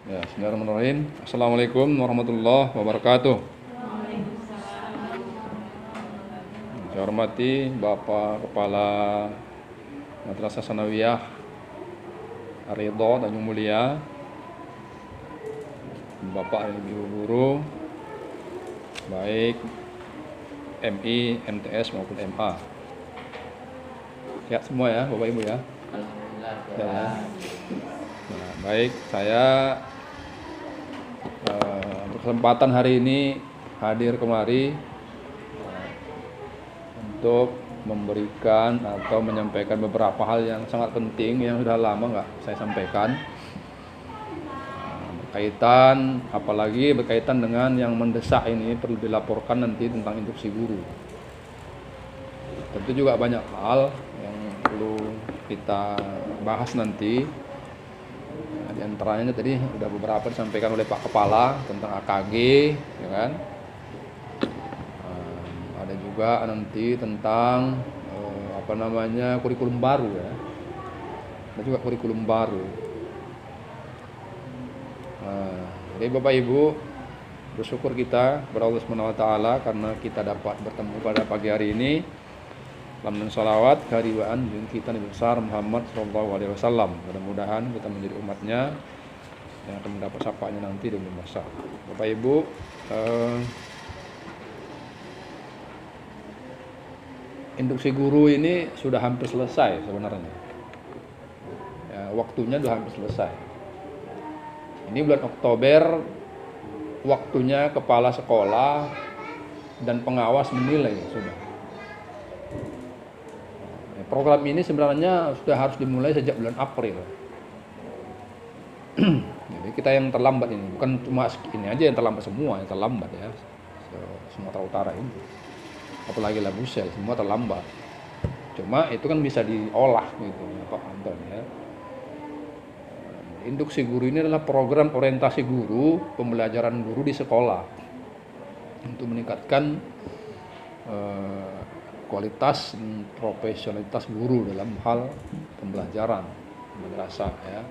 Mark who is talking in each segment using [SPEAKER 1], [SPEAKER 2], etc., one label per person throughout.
[SPEAKER 1] Ya, bismillahirrahmanirrahim. Assalamualaikum warahmatullahi wabarakatuh. Saya hormati Bapak Kepala Madrasah Sanawiyah Ridho Tanjung Mulia, Bapak dan Ibu guru, baik MI, MTS maupun MA. Ya semua ya, Bapak Ibu ya.
[SPEAKER 2] Alhamdulillah.
[SPEAKER 1] Ya. Nah, baik, saya berkesempatan hari ini hadir kemari untuk memberikan atau menyampaikan beberapa hal yang sangat penting yang sudah lama nggak saya sampaikan, apalagi berkaitan dengan yang mendesak ini perlu dilaporkan nanti tentang instruksi guru. Tentu juga banyak hal yang perlu kita bahas nanti. Di antaranya tadi sudah beberapa disampaikan oleh Pak Kepala tentang AKG, ya kan? Ada juga nanti tentang kurikulum baru ya. Ada juga kurikulum baru. Jadi Bapak Ibu, bersyukur kita kepada Allah Subhanahu wa taala karena kita dapat bertemu pada pagi hari ini. Dalam salawat kehadiran kita Nabi besar Muhammad sallallahu alaihi wasallam. Mudah-mudahan kita menjadi umatnya yang akan mendapat syafaatnya nanti di bulan besar. Bapak Ibu, induksi guru ini sudah hampir selesai sebenarnya. Ya, waktunya sudah hampir selesai. Ini bulan Oktober, waktunya kepala sekolah dan pengawas menilai sudah. Program ini sebenarnya sudah harus dimulai sejak bulan April. Jadi kita yang terlambat ini, bukan cuma ini aja yang terlambat, semua yang terlambat ya. Sumatera Utara ini. Apalagi Labusel, semua terlambat. Cuma itu kan bisa diolah gitu Pak Anton ya. Induksi guru ini adalah program orientasi guru, pembelajaran guru di sekolah untuk meningkatkan kualitas dan profesionalitas guru dalam hal pembelajaran madrasah ya.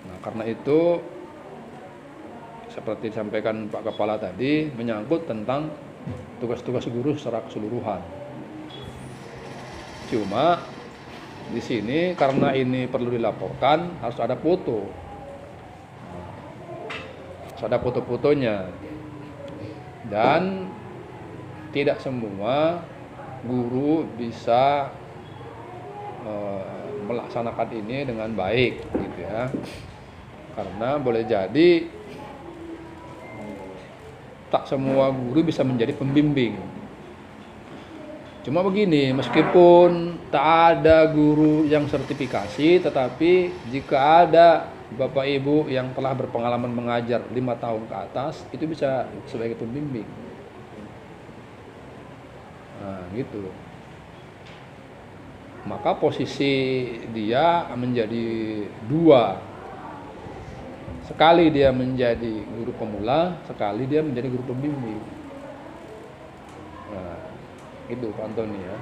[SPEAKER 1] Nah, karena itu seperti disampaikan Pak Kepala tadi, menyangkut tentang tugas-tugas guru secara keseluruhan. Cuma di sini karena ini perlu dilaporkan, harus ada foto. Harus ada foto-fotonya. Dan tidak semua guru bisa melaksanakan ini dengan baik gitu ya, karena boleh jadi tak semua guru bisa menjadi pembimbing. Cuma begini, meskipun tak ada guru yang sertifikasi, tetapi jika ada Bapak Ibu yang telah berpengalaman mengajar 5 tahun ke atas, itu bisa sebagai pembimbing. Nah, gitu. Maka posisi dia menjadi dua. Sekali dia menjadi guru pemula, sekali dia menjadi guru pembimbing. Nah, itu Pak Antoni ya.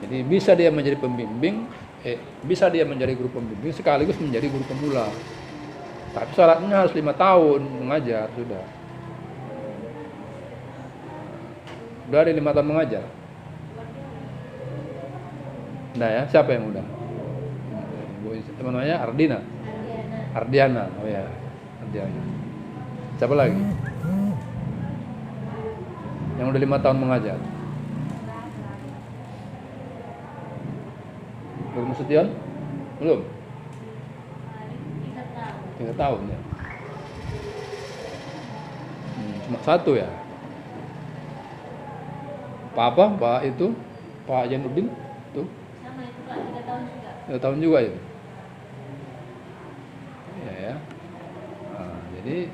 [SPEAKER 1] Jadi bisa dia menjadi pembimbing, bisa dia menjadi guru pembimbing sekaligus menjadi guru pemula. Tapi syaratnya harus 5 tahun mengajar sudah. Udah ada 5 tahun mengajar. Nah ya, siapa yang udah? Namanya Ardina. Ardiana. Oh ya, Ardiana. Siapa lagi? Yang udah 5 tahun mengajar. Belum Nasution? Belum? 3 tahun ya. Cuma 1 ya. Pak itu Pak Januddin tuh
[SPEAKER 3] sama itu Pak, 3 tahun juga.
[SPEAKER 1] 3 tahun juga ya. Ya. Nah, jadi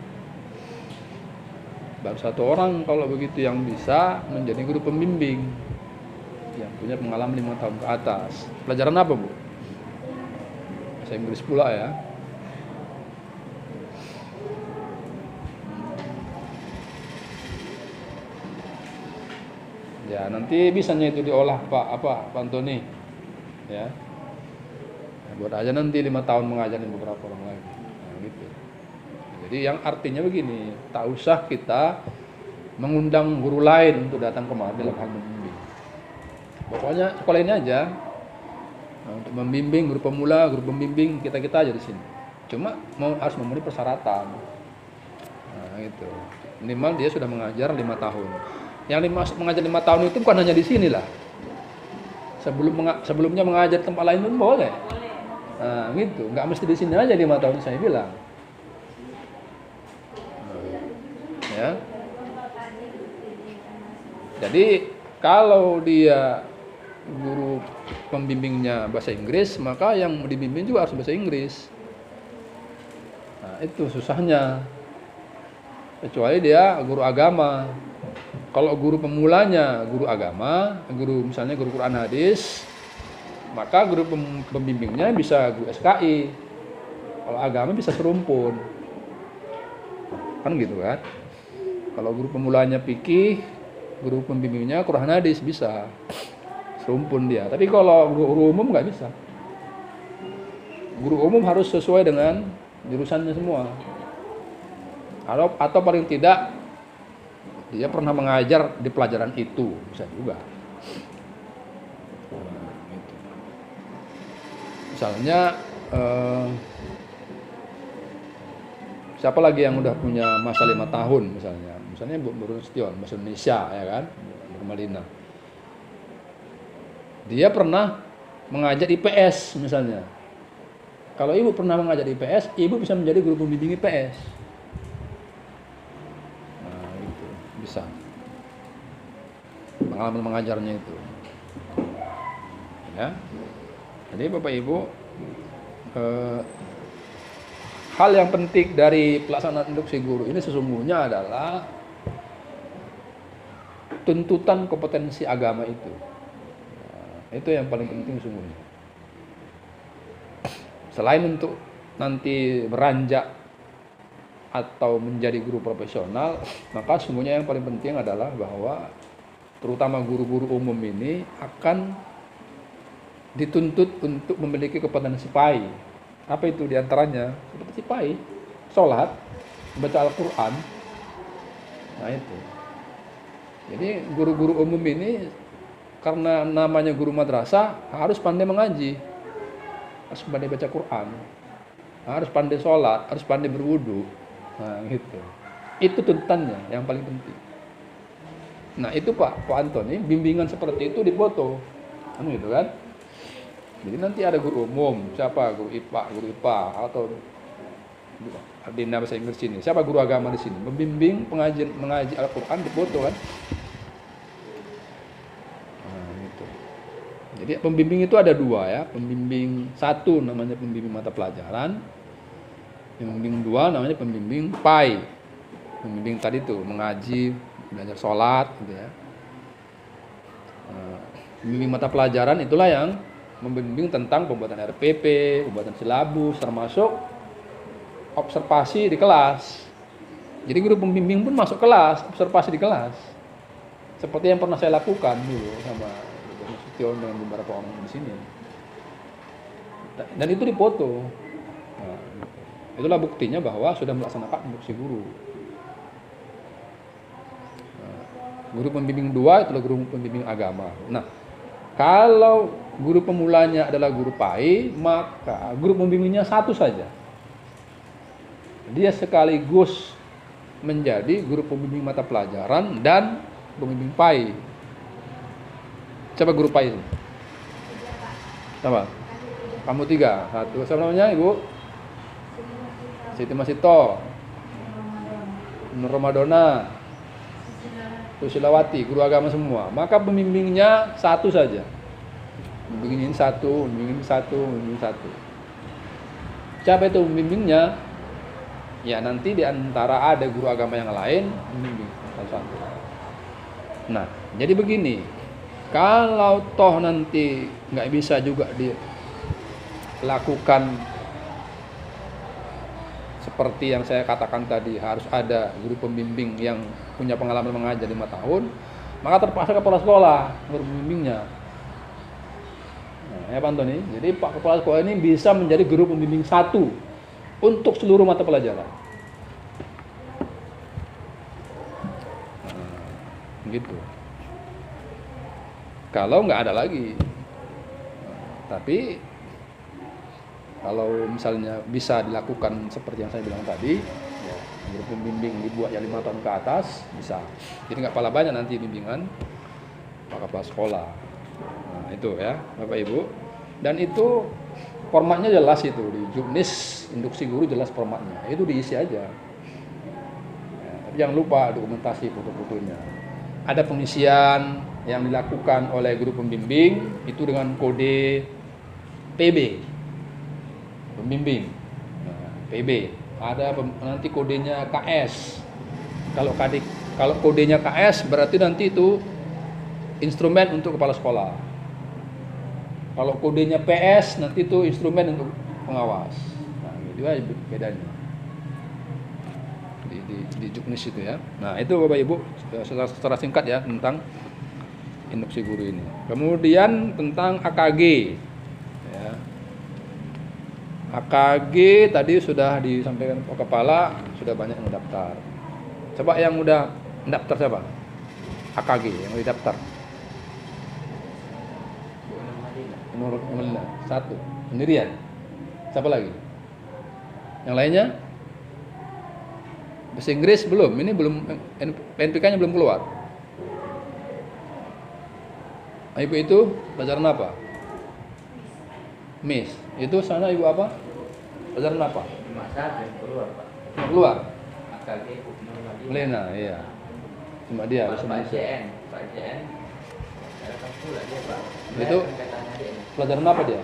[SPEAKER 1] baru 1 orang kalau begitu yang bisa menjadi guru pembimbing yang punya pengalaman 5 tahun ke atas. Pelajaran apa Bu? Bahasa Inggris pula ya. Ya, nanti bisanya itu diolah Pak Antoni. Ya. Buat aja nanti 5 tahun mengajarin beberapa orang lagi. Nah, gitu. Jadi yang artinya begini, tak usah kita mengundang guru lain untuk datang kemari dalam hal membimbing. Pokoknya sekolah ini aja. Nah, untuk membimbing guru pemula, guru pembimbing kita aja di sini. Cuma harus memenuhi persyaratan. Nah, itu. Minimal dia sudah mengajar 5 tahun. Yang mengajar 5 tahun itu bukan hanya di sini lah. Sebelumnya mengajar tempat lain pun boleh. Nah, gitu. Nggak mesti di sini aja 5 tahun saya bilang. Ya. Jadi kalau dia guru pembimbingnya bahasa Inggris, maka yang dibimbing juga harus bahasa Inggris. Nah, itu susahnya. Kecuali dia guru agama. Kalau guru pemulanya guru agama, misalnya guru Quran hadis, maka guru pembimbingnya bisa guru SKI. Kalau agama bisa serumpun. Kan gitu kan? Kalau guru pemulanya fikih, guru pembimbingnya Quran hadis bisa serumpun dia. Tapi kalau guru umum nggak bisa. Guru umum harus sesuai dengan jurusannya semua. Atau paling tidak dia pernah mengajar di pelajaran itu, bisa juga. Misalnya siapa lagi yang udah punya masa 5 tahun misalnya Bu Nurustion, bahasa Indonesia ya kan, Bu Malina. Dia pernah mengajar IPS misalnya. Kalau ibu pernah mengajar IPS, ibu bisa menjadi guru pembimbing IPS. Nah, itu bisa. Pengalaman mengajarnya itu. Ya. Jadi Bapak Ibu, hal yang penting dari pelaksanaan induksi guru ini sesungguhnya adalah tuntutan kompetensi agama itu. Nah, itu yang paling penting sesungguhnya. Selain untuk nanti beranjak atau menjadi guru profesional, maka sesungguhnya yang paling penting adalah bahwa terutama guru-guru umum ini akan dituntut untuk memiliki kompetensi PAI. Apa itu diantaranya? Seperti PAI, sholat, baca Al-Quran. Nah itu. Jadi guru-guru umum ini karena namanya guru madrasah harus pandai mengaji, harus pandai baca Quran, harus pandai sholat, harus pandai berwudu. Nah gitu. Itu tuntutannya yang paling penting. Nah itu Pak Antoni, bimbingan seperti itu dipoto. Kan gitu kan? Jadi nanti ada guru umum, siapa guru IPA atau Adina bahasa Inggris ini, siapa guru agama di sini, membimbing mengaji Al-Quran dipoto kan. Nah, gitu. Jadi pembimbing itu ada 2 ya, pembimbing 1 namanya pembimbing mata pelajaran, pembimbing 2 namanya pembimbing PAI, pembimbing tadi tuh mengaji, belajar sholat gitu ya. Nah, pembimbing mata pelajaran itulah yang membimbing tentang pembuatan RPP, pembuatan silabus, termasuk observasi di kelas. Jadi guru pembimbing pun masuk kelas, observasi di kelas. Seperti yang pernah saya lakukan dulu sama Bu Nurustion dengan beberapa orang di sini. Dan itu dipoto. Nah, itulah buktinya bahwa sudah melaksanakan induksi guru. Nah, guru pembimbing 2 itulah guru pembimbing agama. Nah, kalau guru pemulanya adalah guru PAI, maka guru pembimbingnya 1 saja. Dia sekaligus menjadi guru pembimbing mata pelajaran dan pembimbing PAI. Siapa guru PAI? Siapa? Kamu 3. 1. Siapa namanya Ibu? Siti Masito, Nur Ramadona, Susilawati, guru agama semua. Maka pembimbingnya 1 saja. Pembimbing 1, pembimbing 1, pembimbing 1. Siapa itu pembimbingnya? Ya nanti di antara ada guru agama yang lain membimbing satu-satu. Nah, jadi begini. Kalau toh nanti nggak bisa juga dilakukan seperti yang saya katakan tadi, harus ada guru pembimbing yang punya pengalaman mengajar 5 tahun, maka terpaksa kepala sekolah guru pembimbingnya. Nah, ya Pak Antoni, jadi Pak Kepala Sekolah ini bisa menjadi guru pembimbing 1 untuk seluruh mata pelajaran. gitu. Kalau nggak ada lagi. Tapi kalau misalnya bisa dilakukan seperti yang saya bilang tadi, ya, guru pembimbing dibuat yang 5 tahun ke atas bisa. Jadi nggak pala banyak nanti bimbingan kepala sekolah. Nah, itu ya Bapak Ibu. Dan itu formatnya jelas itu di Juknis induksi guru jelas formatnya. Itu diisi aja. Ya, tapi jangan lupa dokumentasi foto-fotonya. Ada pengisian yang dilakukan oleh guru pembimbing itu dengan kode PB. Pembimbing. Nah, PB. Ada nanti kodenya KS. Kalau kodenya KS berarti nanti itu instrumen untuk kepala sekolah. Kalau kodenya PS nanti itu instrumen untuk pengawas. Nah, itu aja bedanya. Di Juknis itu ya. Nah, itu Bapak Ibu secara singkat ya tentang induksi guru ini. Kemudian tentang AKG. Ya. AKG tadi sudah disampaikan Pak Kepala, sudah banyak yang mendaftar. Coba yang udah mendaftar siapa? AKG yang udah daftar. Nur Melina, 1 sendirian. Siapa lagi? Yang lainnya? Bahasa Inggris belum. Ini belum, NPK-nya belum keluar. Ibu itu pelajaran apa? Miss. Itu sana ibu apa? Pelajaran apa?
[SPEAKER 2] Masa yang keluar Pak.
[SPEAKER 1] Yang keluar?
[SPEAKER 2] AKG
[SPEAKER 1] Melina, iya. Cuma dia bahasa
[SPEAKER 2] Pak
[SPEAKER 1] Indonesia.
[SPEAKER 2] Pak JN. Ada pula dia Pak.
[SPEAKER 1] Itu pelajaran apa dia?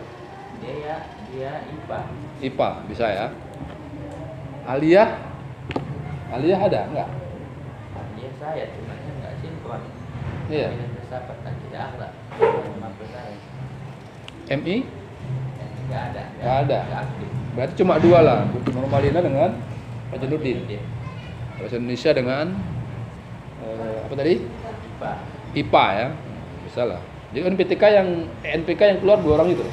[SPEAKER 2] Dia IPA.
[SPEAKER 1] IPA bisa ya. Aliyah ada enggak?
[SPEAKER 2] Dia saya cuma nggak sinkron.
[SPEAKER 1] Iya.
[SPEAKER 2] Ini bersahabat dan tidak akhlak. Mampu saya.
[SPEAKER 1] MI?
[SPEAKER 2] Nggak ada.
[SPEAKER 1] Nggak ada.
[SPEAKER 2] Nggak aktif.
[SPEAKER 1] Berarti cuma 2 lah, Bu Normalina dengan Pak Janudin. Bahasa Indonesia dengan apa tadi?
[SPEAKER 2] IPA.
[SPEAKER 1] IPA ya. Bisa lah. Jadi NPK yang keluar 2 orang itu.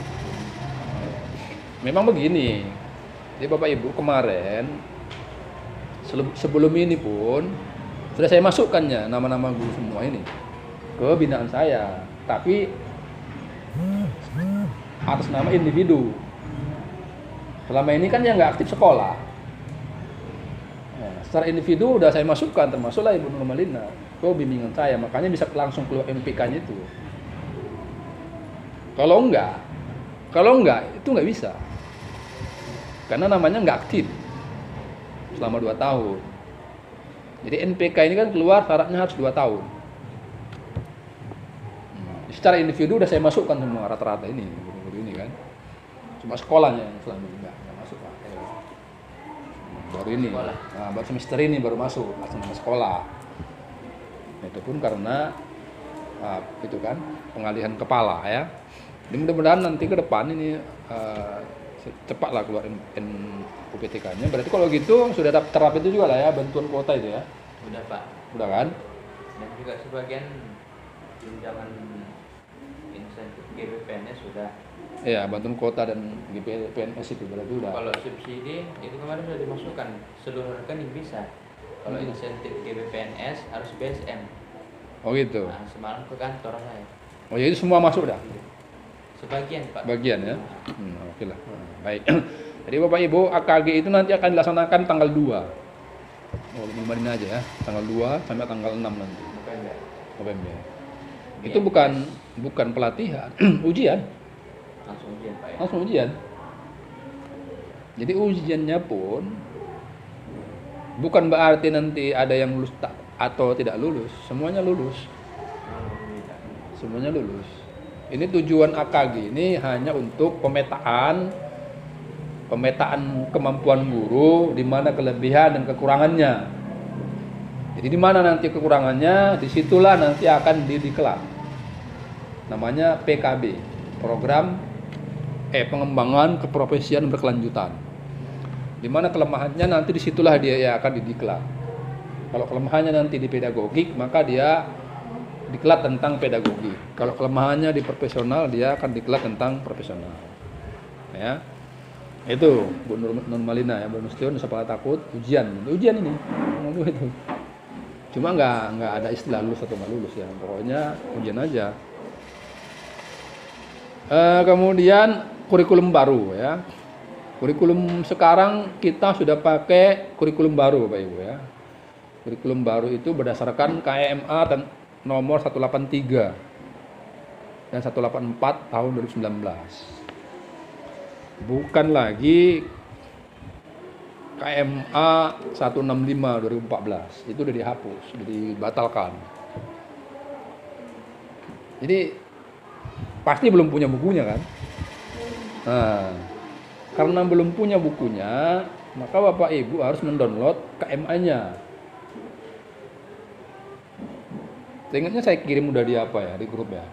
[SPEAKER 1] Memang begini. Jadi Bapak Ibu kemarin sebelum ini pun sudah saya masukkannya nama-nama guru semua ini ke binaan saya. Tapi atas nama individu. Selama ini kan yang nggak aktif sekolah. Nah, secara individu udah saya masukkan, termasuklah Ibu Normalina ke bimbingan saya. Makanya bisa langsung keluar NPK-nya itu. Kalau enggak itu nggak bisa. Karena namanya nggak aktif selama 2 tahun. Jadi NPK ini kan keluar syaratnya harus 2 tahun. Secara individu udah saya masukkan semua rata-rata ini, guru-guru ini kan. Cuma sekolahnya yang selama ini nggak masuk Pak. Baru ini, nah, baru semester ini baru masuk atas nama sekolah. Itu pun karena itu kan pengalihan kepala ya. Jadi mudah-mudahan nanti ke depan ini cepatlah keluar UPTK-nya. Berarti kalau gitu sudah terapin itu juga lah ya bantuan kuota itu ya.
[SPEAKER 2] Udah Pak.
[SPEAKER 1] Udah kan?
[SPEAKER 2] Dan juga sebagian tunjangan insentif GBPNS sudah.
[SPEAKER 1] Iya, bantuan kuota dan GPNS itu berarti udah.
[SPEAKER 2] Kalau subsidi itu kemarin sudah dimasukkan seluruh rekening bisa. Kalau insentif GBPNS harus BSM.
[SPEAKER 1] Oh gitu.
[SPEAKER 2] Nah, semalam ke kantor saya.
[SPEAKER 1] Oh jadi semua masuk dah?
[SPEAKER 2] Sebagian Pak.
[SPEAKER 1] Bagian ya. Oke lah. Baik. Jadi Bapak Ibu AKG itu nanti akan dilaksanakan tanggal 2. Oh, lumayan aja ya. Tanggal 2 sampai tanggal 6 nanti. November. Itu bukan pelatihan, ujian.
[SPEAKER 2] Langsung ujian Pak ya.
[SPEAKER 1] Langsung ujian. Jadi ujiannya pun bukan berarti nanti ada yang lulus atau tidak lulus, semuanya lulus. Semuanya lulus. Ini tujuan AKG ini hanya untuk pemetaan kemampuan guru, di mana kelebihan dan kekurangannya. Jadi di mana nanti kekurangannya, disitulah nanti akan didiklat. Namanya PKB, program pengembangan keprofesian berkelanjutan. Di mana kelemahannya nanti disitulah dia akan didiklat. Kalau kelemahannya nanti di pedagogik, maka dia diklat tentang pedagogi. Kalau kelemahannya di profesional, dia akan diklat tentang profesional. Ya, itu Bu Normalina ya, Bu Nustion, siapa takut ujian ini, itu. Cuma nggak ada istilah lulus atau nggak lulus ya, pokoknya ujian aja. Kemudian kurikulum baru ya. Kurikulum sekarang kita sudah pakai kurikulum baru Bapak Ibu ya. Kurikulum baru itu berdasarkan KMA dan nomor 183 dan 184 tahun 2019. Bukan lagi KMA 165 2014. Itu udah dihapus, sudah dibatalkan. Jadi pasti belum punya bukunya kan? Nah, karena belum punya bukunya, maka Bapak Ibu harus mendownload KMA-nya. Ingatnya saya kirim udah di apa ya, di grup ya.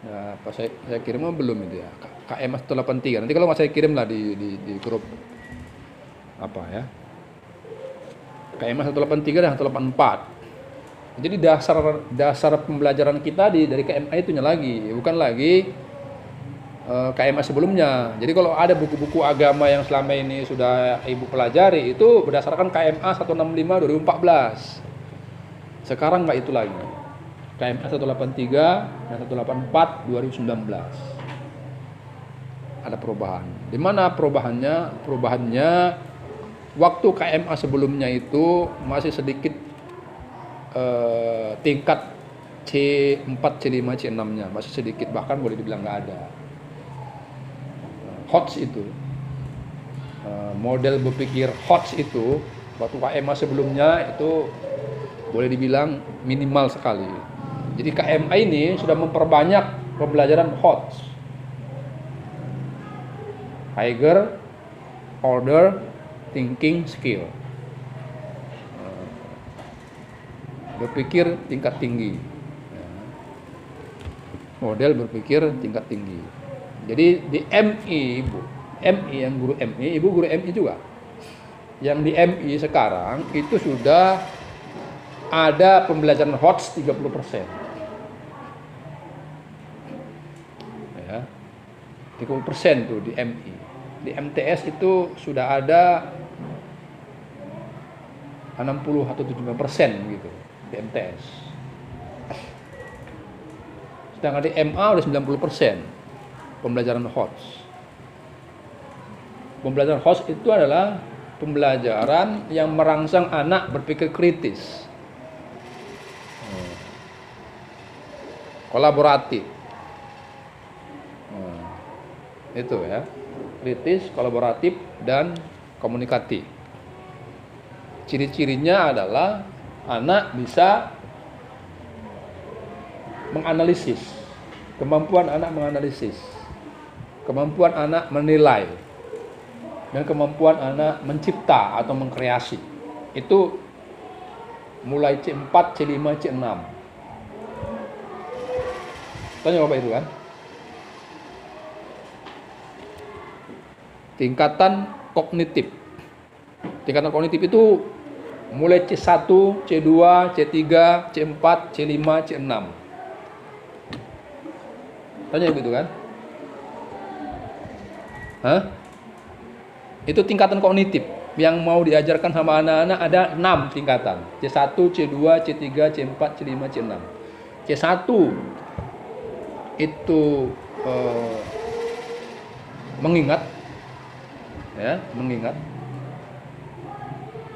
[SPEAKER 1] Nah, pas saya kirim belum itu ya. KMA 183. Nanti kalau nggak saya kirim lah di grup apa ya. KMA 183 dan 184. Jadi dasar pembelajaran kita dari KMA itunya lagi, bukan lagi KMA sebelumnya. Jadi kalau ada buku-buku agama yang selama ini sudah Ibu pelajari itu berdasarkan KMA 165 2014. Sekarang nggak itu lagi. KMA 183 dan 184 2019. Ada perubahan. Di mana perubahannya? Perubahannya waktu KMA sebelumnya itu masih sedikit tingkat C4, C5, C6-nya masih sedikit, bahkan boleh dibilang nggak ada. HOTS itu model berpikir HOTS itu waktu KMA sebelumnya itu boleh dibilang minimal sekali. Jadi KMA ini sudah memperbanyak pembelajaran HOTS, Higher Order Thinking Skill, berpikir tingkat tinggi, model berpikir tingkat tinggi. Jadi di MI Ibu, MI yang guru MI, Ibu guru MI juga. Yang di MI sekarang itu sudah ada pembelajaran HOTS 30%. Ya. 30% tuh di MI. Di MTS itu sudah ada 60 atau 75% gitu di MTS. Sedangkan di MA udah 90% pembelajaran HOTS. Pembelajaran HOTS itu adalah pembelajaran yang merangsang anak berpikir kritis, kolaboratif. Itu ya, kritis, kolaboratif, dan komunikatif. Ciri-cirinya adalah anak bisa menganalisis, kemampuan anak menganalisis, kemampuan anak menilai, dan kemampuan anak mencipta atau mengkreasi. Itu mulai C4, C5, C6. Tanya Bapak itu kan? Tingkatan kognitif. Tingkatan kognitif itu mulai C1, C2, C3, C4, C5, C6. Tanya begitu kan? Hah? Itu tingkatan kognitif yang mau diajarkan sama anak-anak ada 6 tingkatan. C1, C2, C3, C4, C5, C6. C1 itu mengingat, ya, mengingat.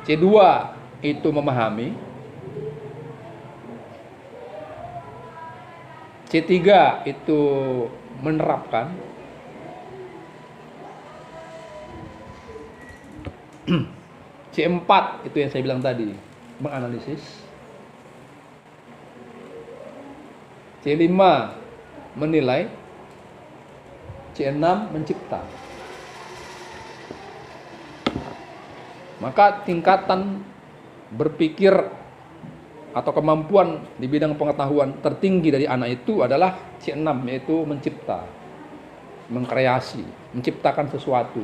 [SPEAKER 1] C2 itu memahami. C3 itu menerapkan. C4 itu yang saya bilang tadi, menganalisis. C5 menilai. C6 mencipta. Maka tingkatan berpikir atau kemampuan di bidang pengetahuan tertinggi dari anak itu adalah C6, yaitu mencipta, mengkreasi, menciptakan sesuatu.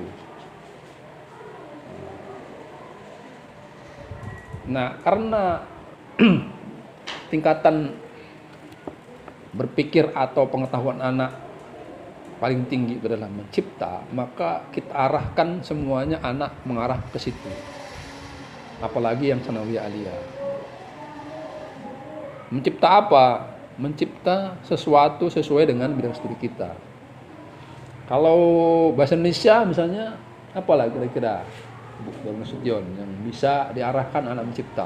[SPEAKER 1] Nah, karena tingkatan berpikir atau pengetahuan anak paling tinggi itu adalah mencipta, maka kita arahkan semuanya anak mengarah ke situ. Apalagi yang sanawiyah aliyah. Mencipta apa? Mencipta sesuatu sesuai dengan bidang studi kita. Kalau bahasa Indonesia misalnya, apalah kira-kira Bu Nasution yang bisa diarahkan anak mencipta?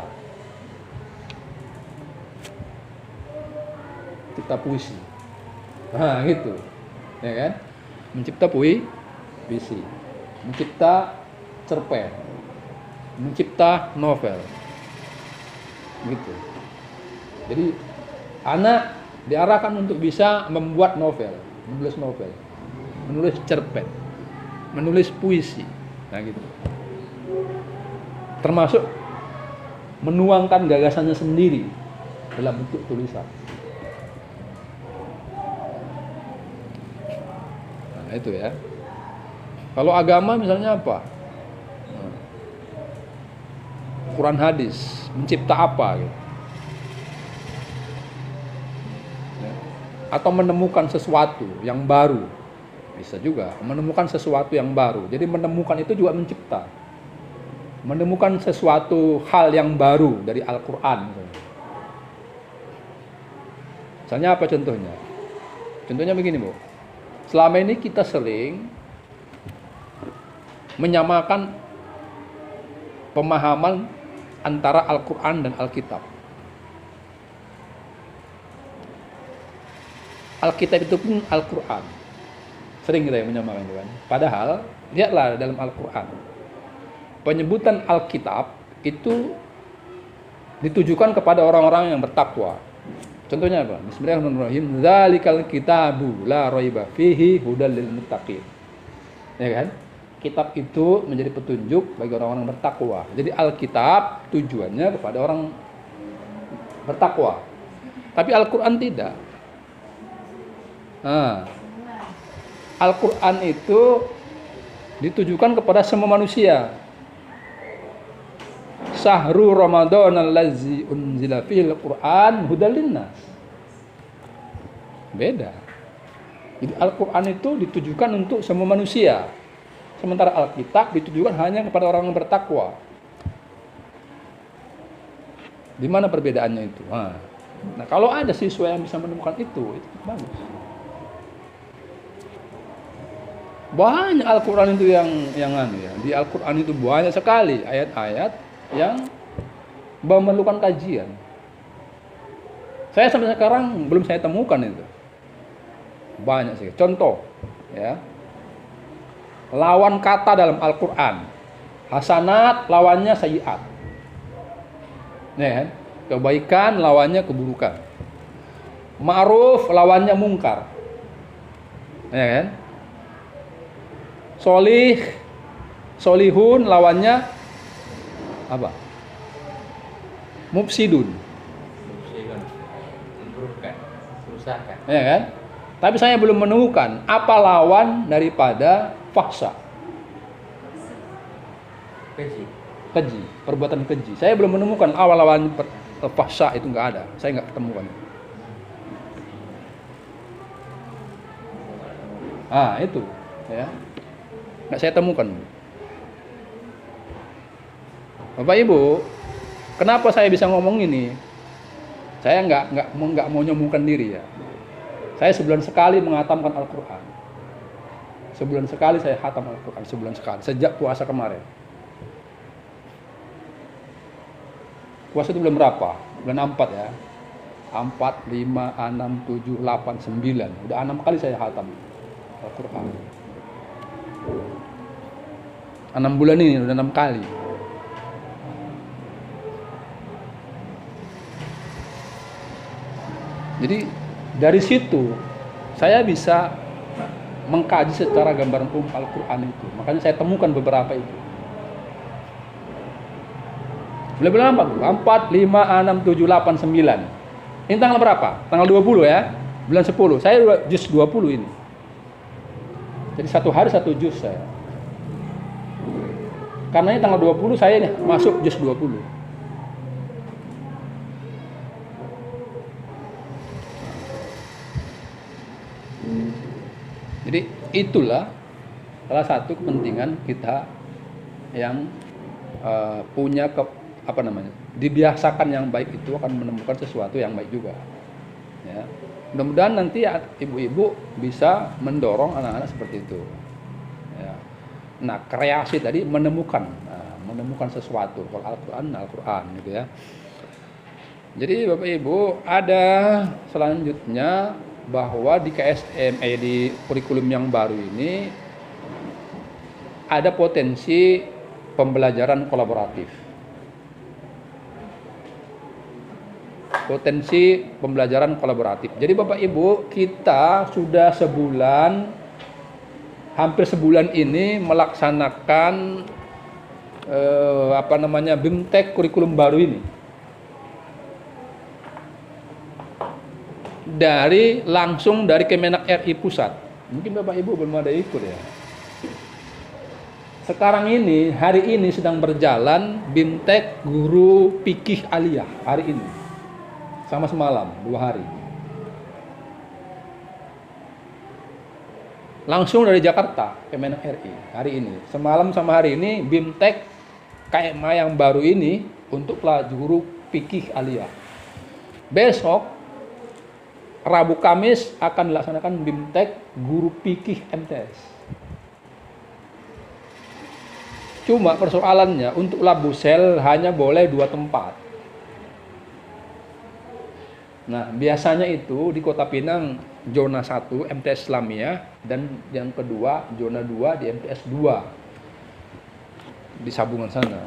[SPEAKER 1] Cipta puisi. Nah, gitu. Ya kan? Mencipta puisi. Mencipta cerpen. Mencipta novel. Gitu. Jadi anak diarahkan untuk bisa membuat novel, menulis cerpen, menulis puisi. Nah, gitu. Termasuk menuangkan gagasannya sendiri dalam bentuk tulisan. Nah, itu ya. Kalau agama misalnya apa? Quran hadis, mencipta apa gitu. Atau menemukan sesuatu yang baru, bisa juga menemukan sesuatu yang baru. Jadi menemukan itu juga mencipta, menemukan sesuatu hal yang baru dari Al-Quran. Misalnya apa contohnya? Contohnya begini Bu, selama ini kita sering menyamakan pemahaman antara Al-Quran dan Alkitab. Alkitab itu pun Al-Quran. Sering kita yang menyamakan itu kan. Padahal, lihatlah dalam Al-Quran. Penyebutan Alkitab itu ditujukan kepada orang-orang yang bertakwa. Contohnya apa? Bismillahirrahmanirrahim. Dzalikal kitabu la raiba fihi hudal lil muttaqin. Ya kan? Kitab itu menjadi petunjuk bagi orang-orang bertakwa. Jadi Alkitab tujuannya kepada orang bertakwa. Tapi Al-Quran tidak. Nah, Al-Quran itu ditujukan kepada semua manusia. Sahru Ramadan allazi unzila fil Quran hudal linnas. Beda. Jadi Al-Quran itu ditujukan untuk semua manusia. Sementara Alkitab ditujukan hanya kepada orang yang bertakwa. Di mana perbedaannya itu? Nah, kalau ada siswa yang bisa menemukan itu bagus. Banyak Al-Quran itu yang ya. Di Al-Quran itu banyak sekali ayat-ayat yang memerlukan kajian. Saya sampai sekarang belum saya temukan itu. Banyak sih. Contoh, ya. Lawan kata dalam Al-Quran. Hasanat lawannya sayyiat. Ya kan? Kebaikan lawannya keburukan. Ma'ruf lawannya mungkar. Ya kan? Solihun lawannya apa? Mufsidun.
[SPEAKER 2] Kerusakan.
[SPEAKER 1] Ya kan? Tapi saya belum menemukan apa lawan daripada fahsya. Keji, perbuatan keji. Saya belum menemukan awal lawan fahsya itu nggak ada. Saya nggak ketemukan. Itu, ya. Nggak saya temukan. Bapak Ibu, kenapa saya bisa ngomong ini? Saya nggak mau nyombongkan diri ya. Saya sebulan sekali menghatamkan Al-Quran. Sebulan sekali saya khatam Al-Quran, sebulan sekali. Sejak puasa kemarin. Puasa itu bulan berapa? Bulan 4 ya. 4, 5, 6, 7, 8, 9. Udah 6 kali saya khatam Al-Quran. 6 bulan ini udah 6 kali. Jadi dari situ saya bisa mengkaji secara gambaran umum Al-Quran itu. Makanya saya temukan beberapa itu. Bulan apa? 4, 5, 6, 7, 8, 9. Ini tanggal berapa? Tanggal 20 ya. Bulan 10. Saya juz 20 ini. Jadi satu hari satu juz saya. Karena ini tanggal 20 saya nih masuk juz 20. Jadi itulah salah satu kepentingan kita yang punya dibiasakan yang baik itu akan menemukan sesuatu yang baik juga. Ya. Mudah-mudahan nanti ibu-ibu bisa mendorong anak-anak seperti itu. Ya. Nah, kreasi tadi menemukan sesuatu. Kalau Al-Quran gitu ya. Jadi Bapak Ibu, ada selanjutnya bahwa di KSM di kurikulum yang baru ini ada potensi pembelajaran kolaboratif. Jadi Bapak Ibu, kita sudah hampir sebulan ini melaksanakan BIMTEK kurikulum baru ini. Langsung dari Kemenak RI Pusat. Mungkin Bapak Ibu belum ada ikut ya. Sekarang ini, hari ini sedang berjalan BIMTEK Guru Fikih Aliyah hari ini. Sama semalam, 2 hari. Langsung dari Jakarta, Kemenak RI hari ini. Semalam sama hari ini BIMTEK KMA yang baru ini untuk guru fikih aliyah. Besok Rabu Kamis akan dilaksanakan BIMTEK guru fikih MTS. Cuma persoalannya untuk Labusel hanya boleh 2 tempat. Nah, biasanya itu di Kota Pinang zona 1 MTS Islamiyah dan yang kedua zona 2 di MTS 2 di Sabungan sana.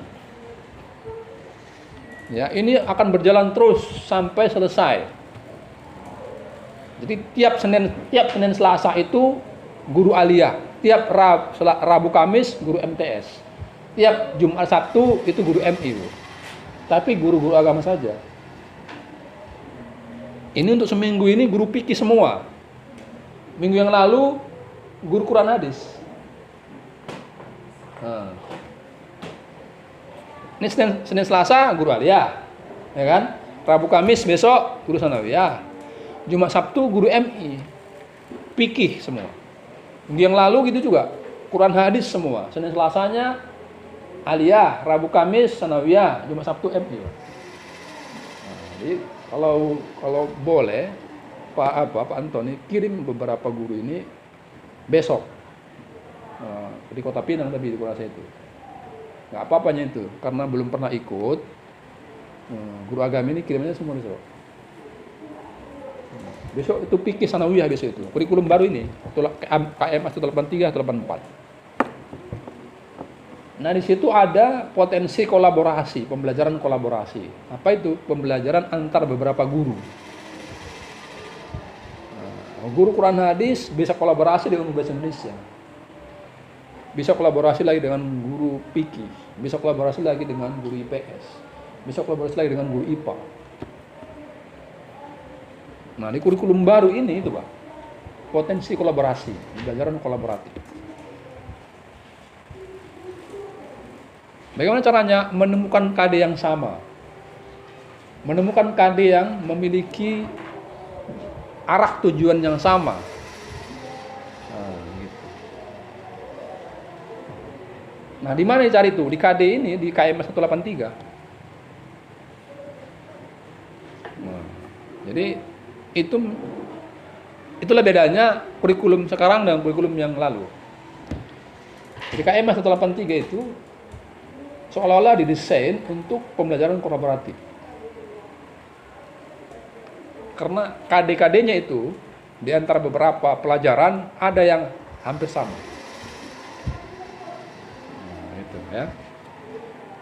[SPEAKER 1] Ya, ini akan berjalan terus sampai selesai. Jadi tiap Senin Selasa itu guru aliyah, tiap Rabu Kamis guru MTS. Tiap Jumat Sabtu itu guru MI. Tapi guru-guru agama saja. Ini untuk seminggu ini guru fikih semua. Minggu yang lalu guru Quran hadis. Nah. Ini Senin Selasa guru aliyah, ya kan? Rabu Kamis besok guru sanawiyah. Jumat Sabtu guru MI. Fikih semua. Minggu yang lalu gitu juga. Quran hadis semua. Senin Selasanya aliyah, Rabu Kamis sanawiyah, Jumat Sabtu MI. Nah, jadi kalau boleh Pak Antoni kirim beberapa guru ini besok di Kota Pinang, tapi di Kurasa itu nggak apa-apanya itu karena belum pernah ikut. Guru agama ini kirimnya semua besok itu fikih sanawiyah besok itu kurikulum baru ini KM 183 184. Nah, di situ ada potensi kolaborasi, pembelajaran kolaborasi. Apa itu? Pembelajaran antar beberapa guru. Nah, guru Quran hadis bisa kolaborasi dengan guru bahasa Indonesia. Bisa kolaborasi lagi dengan guru fikih, bisa kolaborasi lagi dengan guru IPS, bisa kolaborasi lagi dengan guru IPA. Nah, di kurikulum baru ini itu, Pak. Potensi kolaborasi, pembelajaran kolaboratif. Bagaimana caranya? Menemukan KD yang sama. Menemukan KD yang memiliki arah tujuan yang sama. Nah, gitu. Nah, di mana dicari itu? Di KD ini, di KM 183. Nah, jadi itulah bedanya kurikulum sekarang dengan kurikulum yang lalu. Di KM 183 itu seolah-olah didesain untuk pembelajaran kolaboratif. Karena KD-KD-nya itu di antara beberapa pelajaran ada yang hampir sama. Nah, itu ya.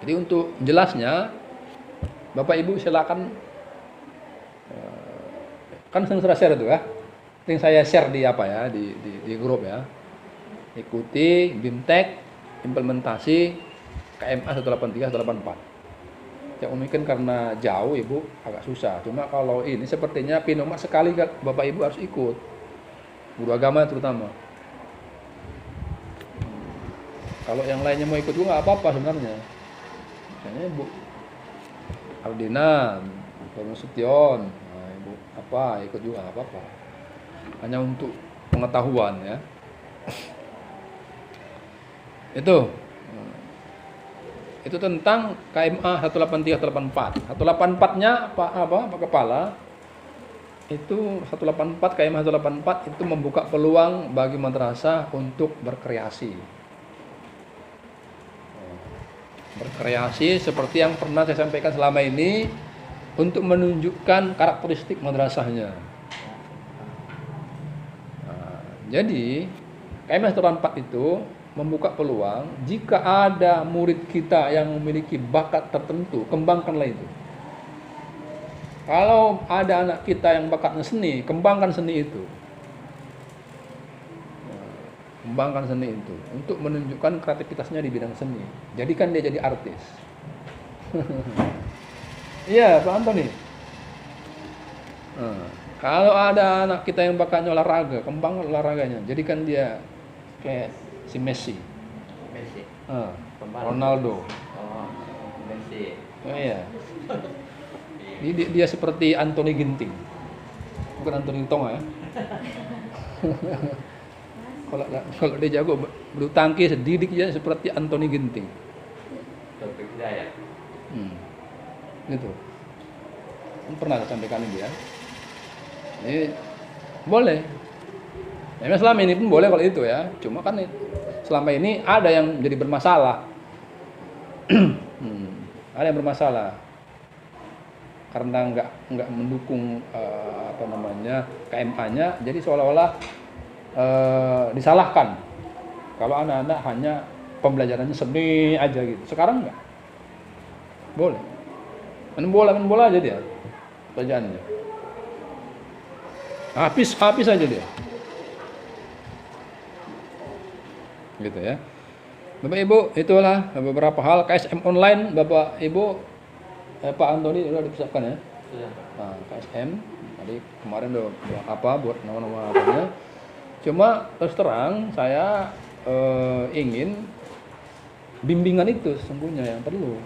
[SPEAKER 1] Jadi untuk jelasnya Bapak Ibu silakan kan saya share itu ya. Yang saya share di di grup ya. Ikuti BIMTEK implementasi KMA 183 184. Yang mungkin karena jauh Ibu agak susah. Cuma kalau ini sepertinya Pinomat sekali Bapak Ibu harus ikut. Guru agama terutama. Kalau yang lainnya mau ikut juga nggak apa-apa sebenarnya. Misalnya Ibu Aldina, Ibu Sution, nah, Ibu ikut juga nggak apa-apa. Hanya untuk pengetahuan ya. Itu tentang KMA 183 184. 184-nya Pak Kepala, itu 184 KMA 184 itu membuka peluang bagi madrasah untuk berkreasi. Berkreasi seperti yang pernah saya sampaikan selama ini untuk menunjukkan karakteristik madrasahnya. Nah, jadi KMA 184 itu membuka peluang jika ada murid kita yang memiliki bakat tertentu, kembangkanlah itu. Kalau ada anak kita yang bakatnya seni, kembangkan seni itu. Kembangkan seni itu untuk menunjukkan kreativitasnya di bidang seni. Jadikan dia jadi artis. Iya, Pak Antoni. Kalau ada anak kita yang bakatnya olahraga, kembangkan olahraganya. Jadikan dia kayak si Messi. Ronaldo.
[SPEAKER 2] Oh, Messi.
[SPEAKER 1] Oh iya. Dia seperti Anthony Ginting, bukan Anthony Tonga ya. Kalau dia jago bulu tangkis, didik dia seperti Anthony Ginting.
[SPEAKER 2] Taufik Hidayat.
[SPEAKER 1] Gitu. Pernah saya sampaikan ini ya. Ini boleh. Ya, selama ini pun boleh kalau itu ya. Cuma kan selama ini ada yang jadi bermasalah. Ada yang bermasalah. Karena nggak mendukung KMA-nya, jadi seolah-olah disalahkan kalau anak-anak hanya pembelajarannya seni aja gitu. Sekarang nggak boleh main bola aja dia pelajarannya, habis aja dia gitu ya. Bapak Ibu, itulah beberapa hal KSM online. Bapak Ibu, Pak Antoni udah dipersiapkan ya.
[SPEAKER 2] Sudah.
[SPEAKER 1] Nah, KSM tadi kemarin udah buat nama-nama apanya. Cuma terus terang saya ingin bimbingan itu sesungguhnya yang perlu.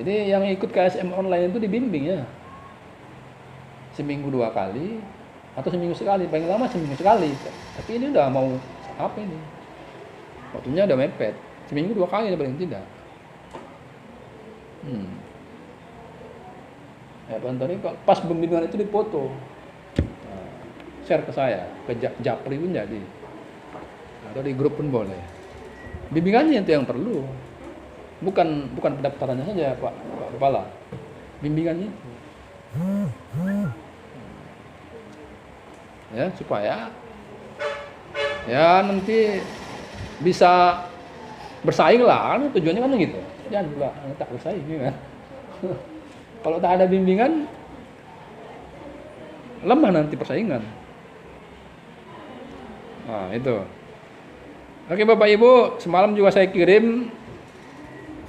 [SPEAKER 1] Jadi yang ikut KSM online itu dibimbing ya. Seminggu 2 kali atau seminggu sekali, paling lama seminggu sekali. Tapi ini udah mau apa ini? Waktunya udah mepet. Seminggu 2 kali paling tidak. Ya Pak Antoni, pas bimbingan itu dipoto, share ke saya, ke Japri pun jadi, atau di grup pun boleh. Bimbingannya itu yang perlu, bukan pendaftarannya saja Pak Kepala, bimbingannya itu. Ya supaya ya nanti bisa bersaing lah, kan tujuannya kan gitu. Jangan pula tak bersaing kan. Kalau tak ada bimbingan, lemah nanti persaingan. Nah itu. Oke Bapak Ibu, semalam juga saya kirim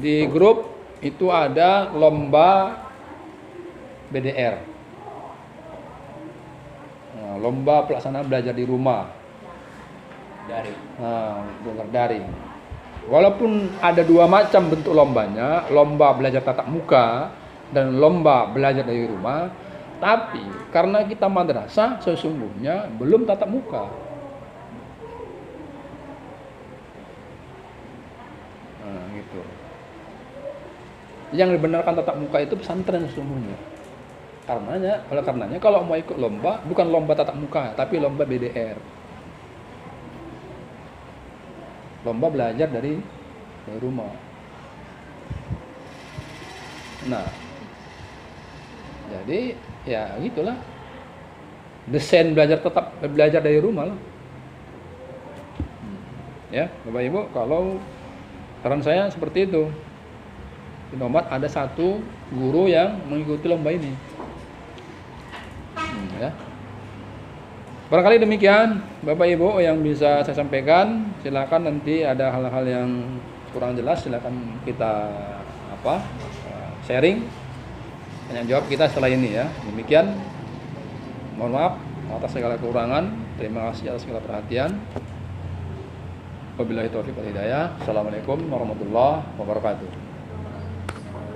[SPEAKER 1] di grup itu ada lomba BDR. Nah, lomba pelaksanaan belajar di rumah. Daring. Walaupun ada 2 macam bentuk lombanya, lomba belajar tatap muka dan lomba belajar dari rumah, tapi karena kita madrasah sesungguhnya belum tatap muka. Nah, gitu. Yang dibenarkan tatap muka itu pesantren sesungguhnya. Karenanya kalau mau ikut lomba, bukan lomba tatap muka, tapi lomba BDR. Lomba belajar dari rumah. Nah, jadi ya gitulah. Desain belajar dari rumah lah. Ya, Bapak Ibu, kalau saran saya seperti itu. Di Nomad ada 1 guru yang mengikuti lomba ini. Ya. Barangkali demikian Bapak Ibu yang bisa saya sampaikan. Silakan nanti ada hal-hal yang kurang jelas silakan kita sharing, tanya jawab kita setelah ini ya. Demikian. Mohon maaf atas segala kekurangan. Terima kasih atas segala perhatian. Wabillahi taufiq wal hidayah. Assalamualaikum warahmatullahi wabarakatuh.